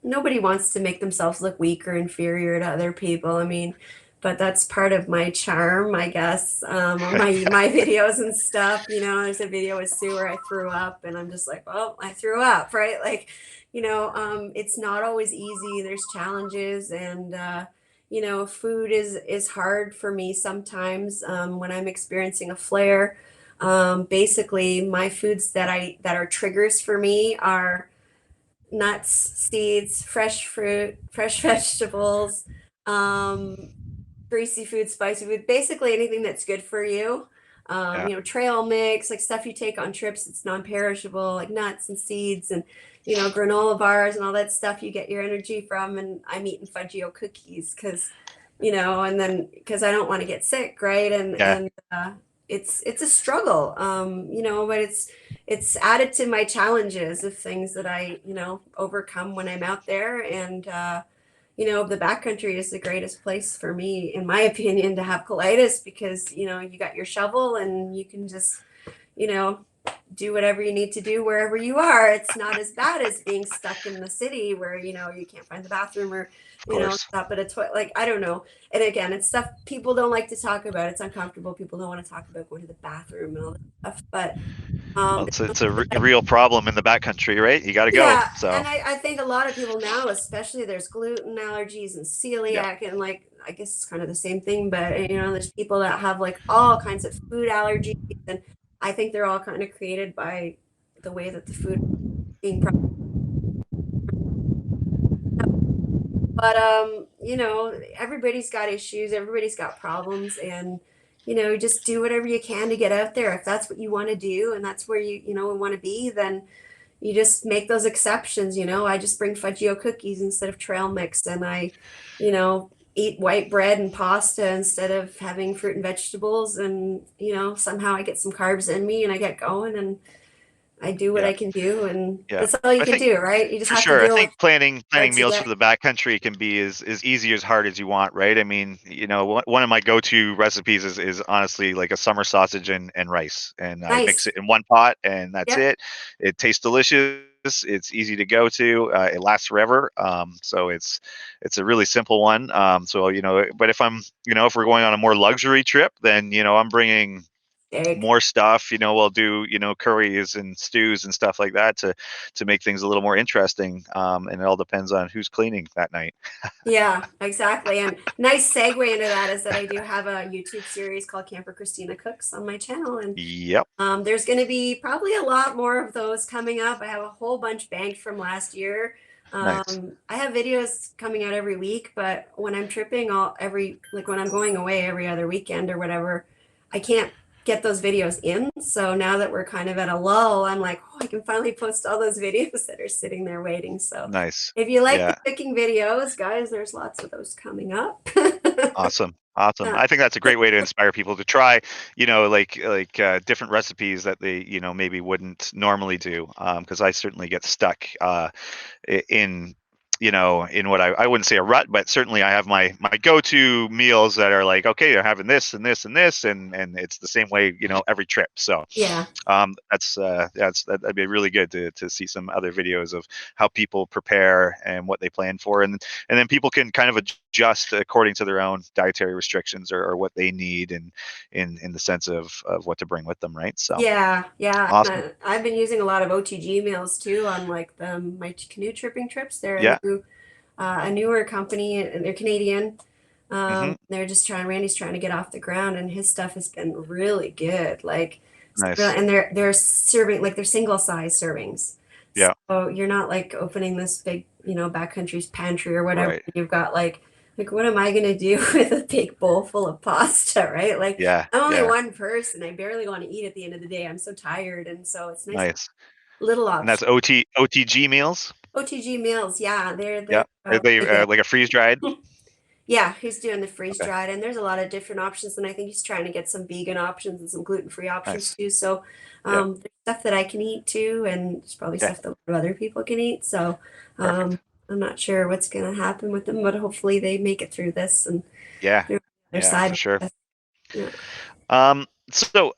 nobody wants to make themselves look weak or inferior to other people. I mean, but that's part of my charm, I guess, on my videos and stuff. There's a video with Sue where I threw up, and I'm just like, well, I threw up, right? Like, it's not always easy. There's challenges, and food is hard for me sometimes when I'm experiencing a flare. Basically, my foods that are triggers for me are nuts, seeds, fresh fruit, fresh vegetables, um, greasy food, spicy food, basically anything that's good for you. Yeah. Trail mix, like stuff you take on trips, it's non-perishable, like nuts and seeds and granola bars and all that stuff you get your energy from. And I'm eating Fudgio cookies because you know, and then because I don't want to get sick, right? Yeah, And it's a struggle, you know, but it's added to my challenges of things that I, you know, overcome when I'm out there. And you know, the backcountry is the greatest place for me, in my opinion, to have colitis because, you know, you got your shovel and you can just, you know, do whatever you need to do wherever you are. It's not as bad as being stuck in the city where, you know, you can't find the bathroom or, of you know, course. stop at a toilet. Like, I don't know. And again, it's stuff people don't like to talk about. It's uncomfortable. People don't want to talk about going to the bathroom and all that stuff. But Well, there's it's a real problem in the backcountry, right? You got to go. yeah, So and I think a lot of people now, especially there's gluten allergies and yeah, celiac, and like I guess it's kind of the same thing, but you know, there's people that have like all kinds of food allergies, and I think they're all kind of created by the way that the food is being processed. But you know, everybody's got issues, everybody's got problems, and you know, just do whatever you can to get out there. If that's what you want to do, and that's where you know want to be, then you just make those exceptions. You know, I just bring Fudgio cookies instead of trail mix, and I, you know, eat white bread and pasta instead of having fruit and vegetables. And, you know, somehow I get some carbs in me and I get going and I do what yeah, I can do. And yeah. that's all you I can think do, right? You just for have to sure. I deal with think planning cards you meals for get. the backcountry can be as easy as hard as you want, right? I mean, you know, one of my go-to recipes is honestly like a summer sausage and rice, and I mix Nice. it in one pot, and that's Yep. it. It tastes delicious. It's easy to go to. It lasts forever. So it's a really simple one. So you know, but if I'm, you know, if we're going on a more luxury trip, then you know, I'm bringing Egg. more stuff. You know, we'll do, you know, curries and stews and stuff like that to make things a little more interesting. And it all depends on who's cleaning that night. Yeah, exactly. And nice segue into that is that I do have a YouTube series called Camper Christina Cooks on my channel. And Yep. there's going to be probably a lot more of those coming up. I have a whole bunch banked from last year. Nice. I have videos coming out every week, but when I'm tripping, like when I'm going away every other weekend or whatever, I can't get those videos in. So now that we're kind of at a lull, I'm like, oh, I can finally post all those videos that are sitting there waiting. So Nice. if you like the Yeah. cooking videos, guys, there's lots of those coming up. Awesome. Awesome. Yeah, I think that's a great way to inspire people to try, you know, different recipes that they, you know, maybe wouldn't normally do. Because I certainly get stuck in, you know, in what I wouldn't say a rut, but certainly I have my go-to meals that are like, okay, you're having this and this and this, and it's the same way, you know, every trip. So yeah, that'd be really good to see some other videos of how people prepare and what they plan for, and then people can kind of adjust according to their own dietary restrictions or what they need, and in the sense of what to bring with them, right? So yeah, yeah. awesome. I've been using a lot of OTG meals too on like my canoe tripping trips. They're Yeah. a newer company and they're Canadian. Hmm. They're just Randy's trying to get off the ground and his stuff has been really good. Like, Nice. and they're serving like they're single size servings. Yeah. So you're not like opening this big, you know, backcountry's pantry or whatever. Right. You've got like what am I gonna do with a big bowl full of pasta, right? Like Yeah. I'm only Yeah. one person. I barely want to eat at the end of the day. I'm so tired. And so it's nice to Nice. have little And that's options. OTG meals. OTG meals, yeah, Yeah. they're Are they really good. like a freeze dried? Yeah, he's doing the freeze Okay. dried, and there's a lot of different options, and I think he's trying to get some vegan options and some gluten-free options Nice. too. So Yeah. there's stuff that I can eat too, and there's probably Yeah. stuff that other people can eat. So Perfect. I'm not sure what's going to happen with them, but hopefully they make it through this and Yeah. they're on the other Yeah, for side. sure. Yeah. So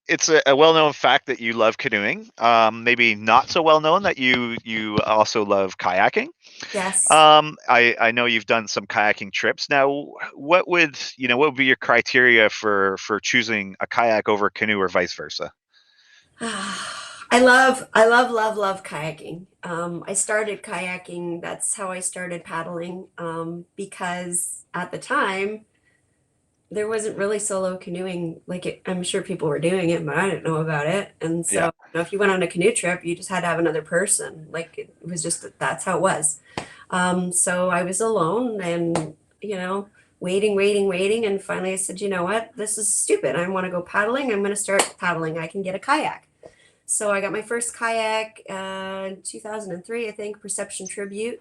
it's a well-known fact that you love canoeing. Maybe not so well known that you also love kayaking. Yes. I know you've done some kayaking trips. Now, what would be your criteria for choosing a kayak over a canoe or vice versa? I love kayaking. I started kayaking. That's how I started paddling. Because at the time there wasn't really solo canoeing like it, I'm sure people were doing it, but I didn't know about it. And so, Yeah. you know, if you went on a canoe trip, you just had to have another person. Like it was just that's how it was. So I was alone and, you know, waiting. And finally I said, you know what? This is stupid. I want to go paddling. I'm going to start paddling. I can get a kayak. So I got my first kayak in 2003, I think, Perception Tribute.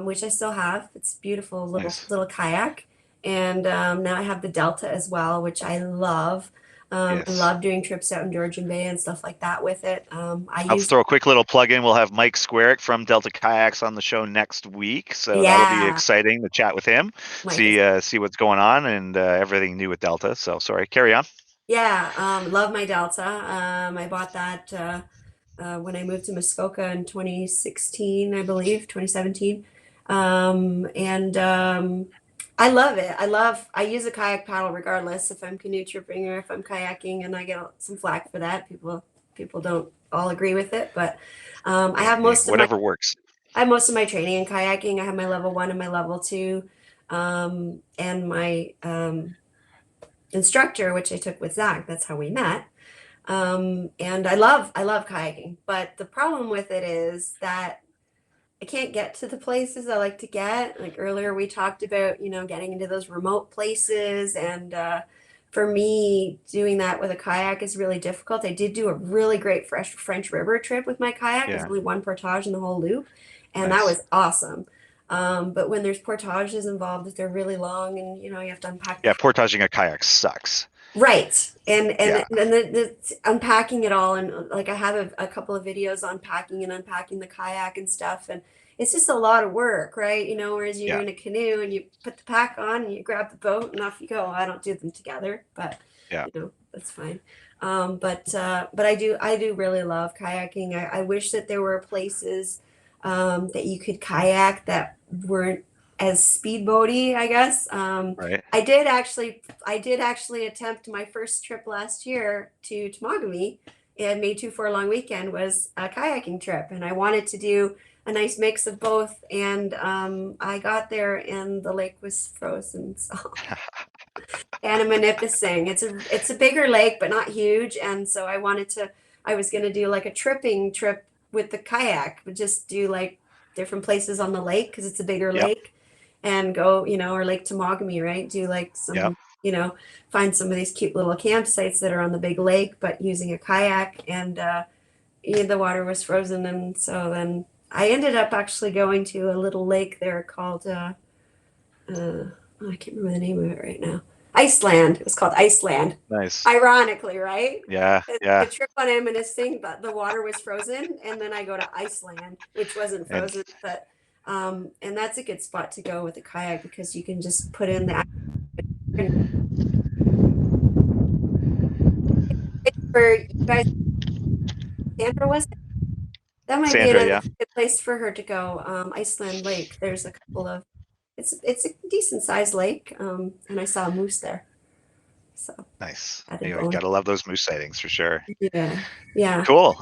which I still have. It's a beautiful Nice. little kayak. And now I have the Delta as well, which I love. I Yes. love doing trips out in Georgian Bay and stuff like that with it. I I'll use, throw a quick little plug in. We'll have Mike Squarick from Delta Kayaks on the show next week, so that'll be yeah, exciting to chat with him, Mike is, see what's going on and everything new with Delta. So sorry, carry on. yeah, love my Delta. I bought that when I moved to Muskoka in 2016, I believe, 2017. And I love it. I use a kayak paddle regardless if I'm canoe tripping or if I'm kayaking, and I get some flack for that. People don't all agree with it, but I Yeah, have hey, most of whatever works. training in kayaking. I have my level 1 and my level 2, and my instructor, which I took with Zach. That's how we met. And I love kayaking, but the problem with it is that I can't get to the places I like to get. Like earlier, we talked about, getting into those remote places. And for me, doing that with a kayak is really difficult. I did do a really great French River trip with my kayak. There's Yeah, only one portage in the whole loop, and that nice. was awesome. But when there's portages involved, they're really long, and you have to unpack the Yeah, portaging a kayak sucks. right. Yeah, And then the unpacking it all, and like I have a couple of videos on packing and unpacking the kayak and stuff, and it's just a lot of work, right? Whereas you're yeah, in a canoe and you put the pack on and you grab the boat and off you go. I don't do them together, but yeah. that's fine. But I do really love kayaking. I wish that there were places that you could kayak that weren't as speedboaty, I guess. Right. I did actually attempt my first trip last year to Temagami, and May 2 for a long weekend was a kayaking trip, and I wanted to do a nice mix of both. And I got there and the lake was frozen. So and Manipusing. It's a bigger lake, but not huge. And so I was gonna do like a tripping trip with the kayak, but just do like different places on the lake because it's a bigger Yep, lake, and go, or Lake Temagami, right? Do like yep. find some of these cute little campsites that are on the big lake, but using a kayak. And the water was frozen, and so then I ended up actually going to a little lake there called I can't remember the name of it right now. Iceland. It was called Iceland. Nice. Ironically, right? Yeah, The yeah. trip on reminiscing, but the water was frozen, and then I go to Iceland, which wasn't And frozen, but and that's a good spot to go with a kayak because you can just put in the for you guys. Sandra, was it? That might be Sandra, another yeah. good place for her to go. Iceland Lake. There's a couple of it's a decent sized lake, and I saw a moose there, so Nice. added Anyway, bonus. gotta love those moose sightings for sure. Yeah, yeah. Cool.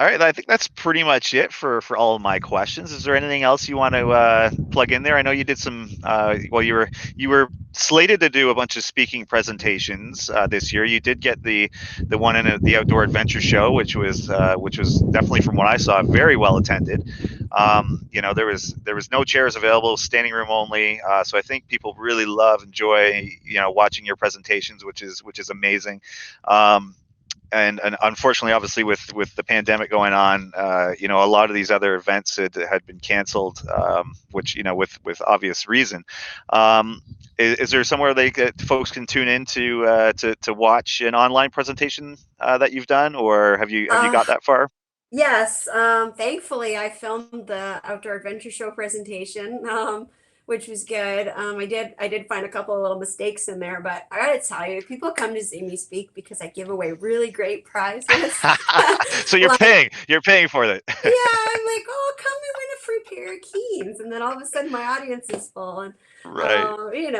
All right, I think that's pretty much it for all of my questions. Is there anything else you want to plug in there? I know you did some. Well, you were slated to do a bunch of speaking presentations this year. You did get the one in the Outdoor Adventure Show, which was definitely, from what I saw, very well attended. There was no chairs available, standing room only. So I think people really enjoy watching your presentations, which is amazing. And unfortunately, obviously, with the pandemic going on, a lot of these other events had been canceled, which with obvious reason. Is there somewhere folks can tune in to watch an online presentation that you've done, or have you Uh, got that far? yes. Thankfully, I filmed the Outdoor Adventure Show presentation, which was good. I did find a couple of little mistakes in there, but I gotta tell you, people come to see me speak because I give away really great prizes. So you're Like, paying for it. yeah, I'm like, oh, come and win a free pair of keys, and then all of a sudden my audience is full. And Right.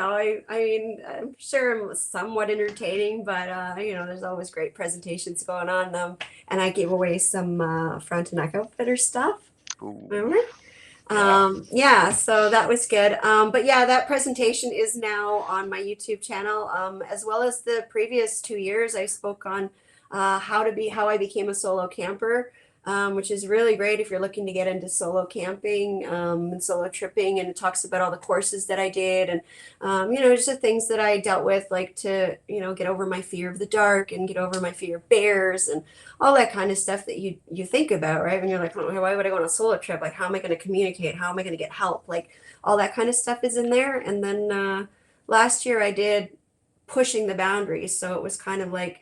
I mean, I'm sure I'm somewhat entertaining, but there's always great presentations going on. And I gave away some Frontenac Outfitters stuff. Ooh, Remember? yeah. Yeah, so that was good. But yeah, that presentation is now on my YouTube channel, as well as the previous 2 years I spoke on how I became a solo camper. which is really great if you're looking to get into solo camping and solo tripping. And it talks about all the courses that I did and, just the things that I dealt with, like to, get over my fear of the dark and get over my fear of bears and all that kind of stuff that you think about, right? When you're like, oh, why would I go on a solo trip? Like, how am I going to communicate? How am I going to get help? Like, all that kind of stuff is in there. And then last year I did pushing the boundaries. So it was kind of like,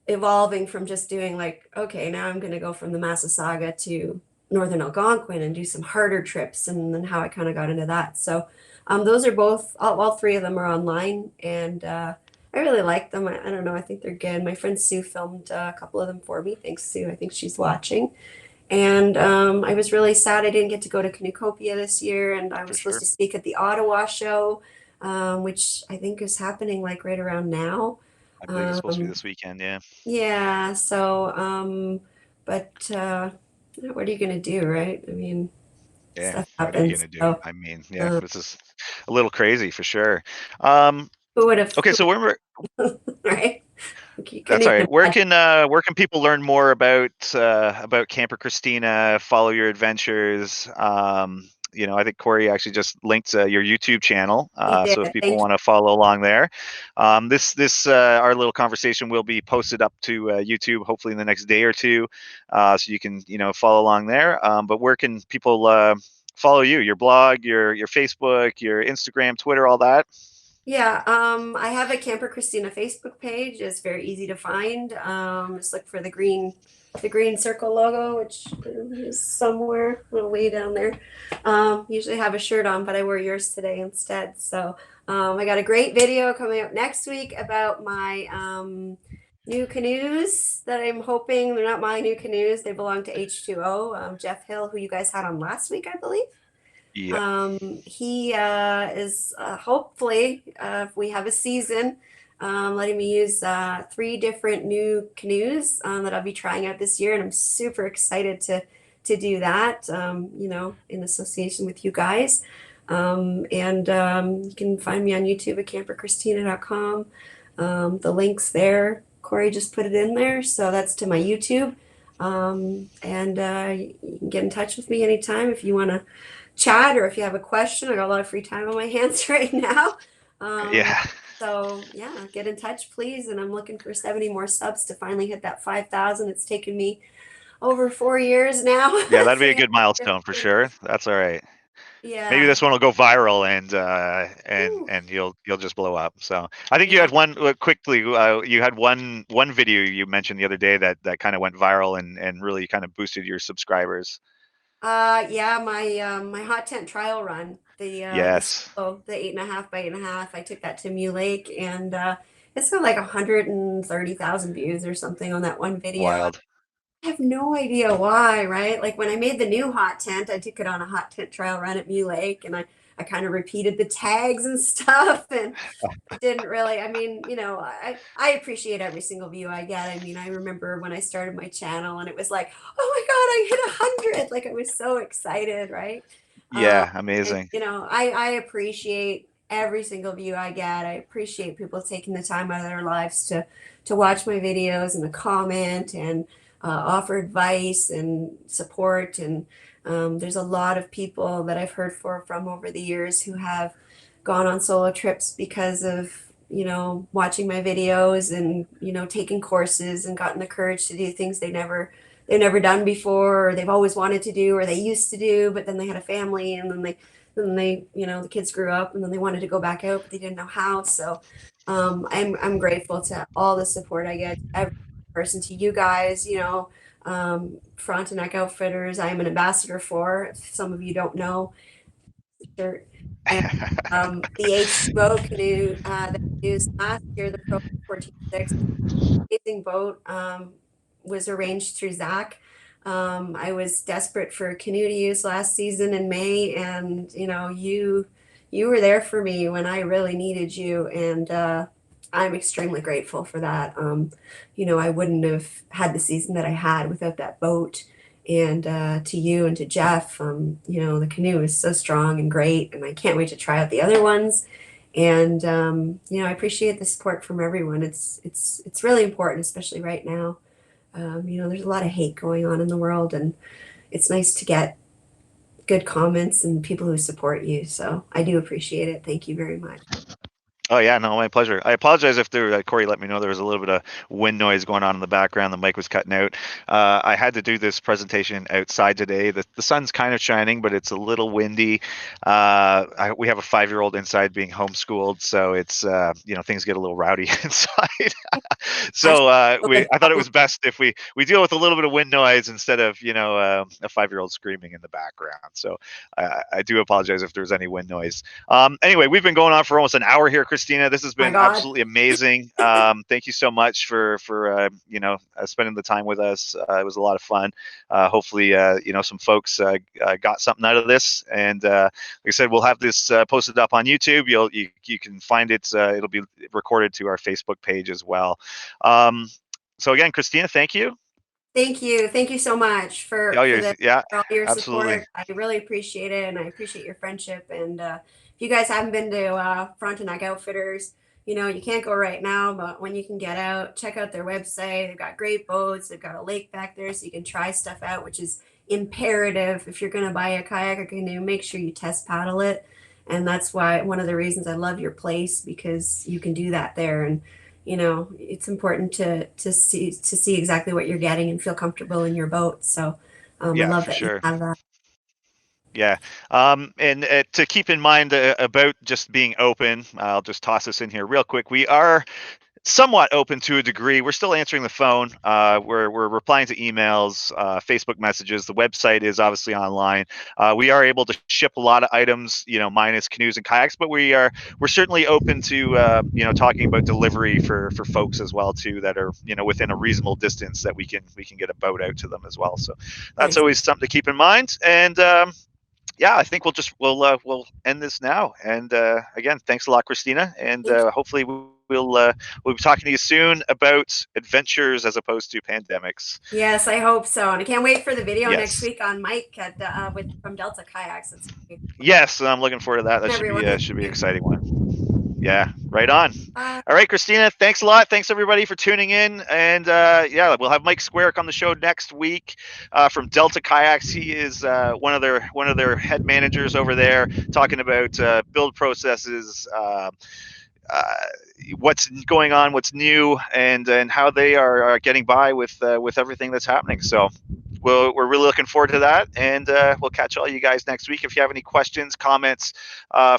evolving from just doing like, okay, now I'm going to go from the Massasauga to Northern Algonquin and do some harder trips, and then how I kind of got into that. So those are both, all three of them are online, and I really like them. I don't know, I think they're good. My friend Sue filmed a couple of them for me. Thanks, Sue. I think she's watching. And I was really sad I didn't get to go to Canucopia this year, and I For was supposed sure. to speak at the Ottawa show, which I think is happening like right around now. I believe it's supposed to be Um, this weekend. Yeah. yeah, so, but what are you gonna do, right? I mean, Yeah. stuff What are you happens. gonna do? So, I mean, yeah, uh, this is a little crazy for sure. Um, who would have, okay, so when right? Like, you couldn't that's all even right. imagine. Where can people learn more about Camper Christina? Follow your adventures. I think Corey actually just linked your YouTube channel. He did. So if people Thank you. want to follow along there, this our little conversation will be posted up to YouTube hopefully in the next day or two, so you can follow along there. But where can people follow you? Your blog, your Facebook, your Instagram, Twitter, all that. Yeah, I have a Camper Christina Facebook page. It's very easy to find. Just look for the green circle logo, which is somewhere way down there. Usually have a shirt on, but I wore yours today instead. So I got a great video coming up next week about my new canoes that I'm hoping they're not my new canoes. They belong to H2O. Jeff Hill, who you guys had on last week, I believe. Yep. He is hopefully, if we have a season, letting me use three different new canoes that I'll be trying out this year, and I'm super excited to do that. In association with you guys. And you can find me on YouTube at camperchristina.com. The link's there. Corey just put it in there, so that's to my YouTube. And you can get in touch with me anytime if you want to chat or if you have a question. I got a lot of free time on my hands right now. Um, Yeah. so yeah, get in touch, please. And I'm looking for 70 more subs to finally hit that 5,000. It's taken me over 4 years now. Yeah, that'd be a good milestone for 350. sure. That's all right. Maybe Yeah. this one will go viral and Ooh, and you'll just blow up. So I think you yeah. had one quickly. You had one video you mentioned the other day that kind of went viral and really kind of boosted your subscribers. Yeah, my hot tent trial run, Yes, the 8.5 by 8.5. I took that to Mule Lake, and it's got like 130,000 views or something on that one video. wild. I have no idea why, right? Like when I made the new hot tent, I took it on a hot tent trial run at Mule Lake, and I kind of repeated the tags and stuff, and it didn't really, I mean, I appreciate every single view I get. I mean, I remember when I started my channel and it was like, oh my God, I hit 100. Like I was so excited, right? Um, Yeah, amazing. I appreciate every single view I get. I appreciate people taking the time out of their lives to watch my videos and to comment and offer advice and support. And there's a lot of people that I've heard from over the years who have gone on solo trips because of watching my videos and taking courses and gotten the courage to do things they've never done before, or they've always wanted to do, or they used to do, but then they had a family, and then they the kids grew up, and then they wanted to go back out, but they didn't know how. So I'm grateful to all the support I get, every person, to you guys. Frontenac Outfitters, I am an ambassador for. If some of you don't know, shirt. And the H2O canoe that I used last year, the Pro 14.6, amazing boat, was arranged through Zack. I was desperate for canoe to use last season in May, and you were there for me when I really needed you, and I'm extremely grateful for that. I wouldn't have had the season that I had without that boat. And to you and to Jeff, the canoe is so strong and great, and I can't wait to try out the other ones. And I appreciate the support from everyone. It's really important, especially right now. There's a lot of hate going on in the world, and it's nice to get good comments and people who support you. So I do appreciate it. Thank you very much. Oh yeah, no, my pleasure. I apologize if there, Corey let me know there was a little bit of wind noise going on in the background. The mic was cutting out. I had to do this presentation outside today. The sun's kind of shining, but it's a little windy. We have a 5-year-old inside being homeschooled, so it's things get a little rowdy inside. So I thought it was best if we deal with a little bit of wind noise instead of a 5-year-old screaming in the background. So I do apologize if there's any wind noise. Anyway, we've been going on for almost an hour here, Christina. This has been absolutely amazing. Thank you so much for spending the time with us. It was a lot of fun. Hopefully, some folks got something out of this. And like I said, we'll have this posted up on YouTube. You can find it. It'll be recorded to our Facebook page as well. So again, Christina, thank you. Thank you. Thank you so much for all your absolutely. support. I really appreciate it, and I appreciate your friendship. And if you guys haven't been to Frontenac Outfitters, you can't go right now, but when you can get out, check out their website. They've got great boats. They've got a lake back there, so you can try stuff out, which is imperative. If you're going to buy a kayak or canoe, make sure you test paddle it. And that's one of the reasons I love your place, because you can do that there. And it's important to see exactly what you're getting and feel comfortable in your boat. So I love that you have that. Yeah. And to keep in mind about just being open, I'll just toss this in here real quick. We are somewhat open to a degree. We're still answering the phone. We're replying to emails, Facebook messages. The website is obviously online. We are able to ship a lot of items, minus canoes and kayaks, but we're certainly open to talking about delivery for folks as well too, that are within a reasonable distance, that we can get a boat out to them as well. So that's always something to keep in mind. And I think we'll end this now. And again, thanks a lot, Christina. And hopefully we'll be talking to you soon about adventures as opposed to pandemics. Yes, I hope so. And I can't wait for the video next week on Mike from Delta Kayaks. Yes, I'm looking forward to that. That should be an exciting one. Yeah, right on. All right, Christina, thanks a lot. Thanks everybody for tuning in. And we'll have Mike Squarick on the show next week from Delta Kayaks. He is one of their head managers over there, talking about build processes, what's going on, what's new, and how they are getting by with everything that's happening. So we're really looking forward to that, and we'll catch all you guys next week. If you have any questions, comments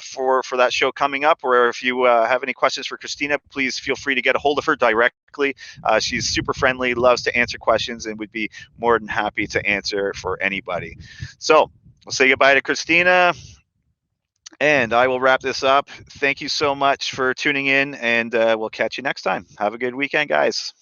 for that show coming up, or if you have any questions for Christina, please feel free to get a hold of her directly. She's super friendly, loves to answer questions, and would be more than happy to answer for anybody. So we'll say goodbye to Christina, and I will wrap this up. Thank you so much for tuning in, and we'll catch you next time. Have a good weekend, guys.